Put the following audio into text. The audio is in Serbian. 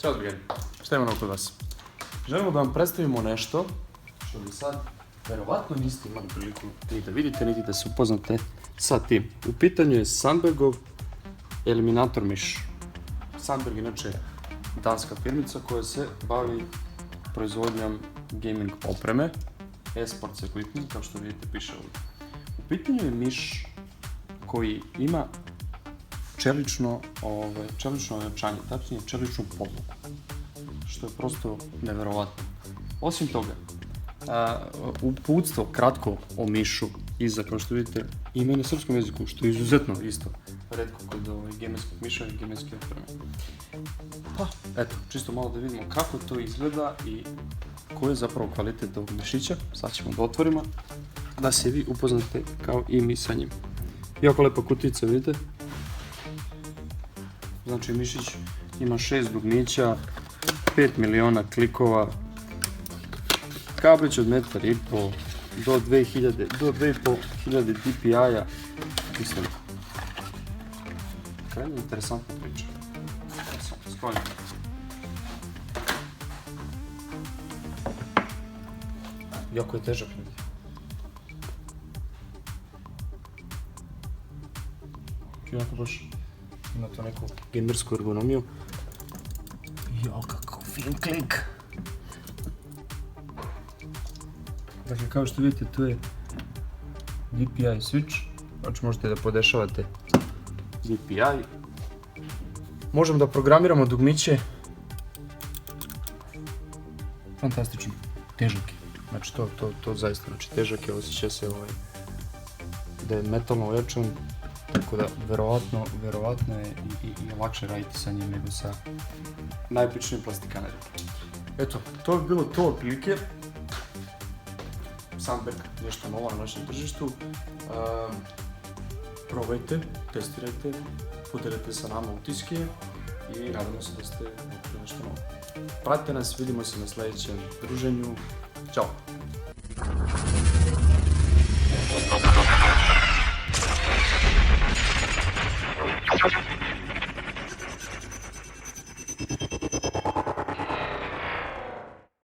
Ćao zbjeni, šta imamo kod vas? Želimo da vam predstavimo nešto što do sad verovatno niste imali priliku ni da vidite, niti da se upoznate sa tim. U pitanju je Sandbergov eliminator miš. Sandberg je inače danska firmica koja se bavi proizvodnjom gaming opreme, esports equipment, kao što vidite piše ovdje. U pitanju je miš koji ima čelično ojačanje, tačnije čeličnu podlogu, što je prosto neverovatno. Osim toga, uputstvo kratko o mišu iza, kao što vidite, ima i na srpskom jeziku, što je izuzetno isto retko kod gamerskih miša i gamerske opreme. Pa, eto, čisto malo da vidimo kako to izgleda i koji je zapravo kvalitet ovog mišića. Sad ćemo da otvorimo, da se vi upoznate kao i mi sa njim. Jako lepa kutica, vidite. Znači, mišić ima 6 dugmića, 5 miliona klikova, kablić od 1,5 m do 2.500 DPI-a. Mislim, krajnje interesantna priča. Sklonimo. Jako je težak, ljudi. Jako baš ima to neku gamersku ergonomiju. Jo, kako fin klik! Dakle, kao što vidite, tu je DPI switch, znači možete da podešavate DPI. Možemo da programiramo dugmiće. Fantastično, težak je. Znači to zaista, znači težak je, osjeća se da je metalno ojačan, tako da verovatno je i lakše raditi sa njim nego sa najobičnijim plastikanerima. Eto, to bi bilo to otprilike. Sandberg, nešto novo na našem tržištu. Probajte, testirajte, podelite sa nama utiske i nadamo se da ste otkrili nešto novo. Pratite nas, vidimo se na sljedećem druženju. Ćao!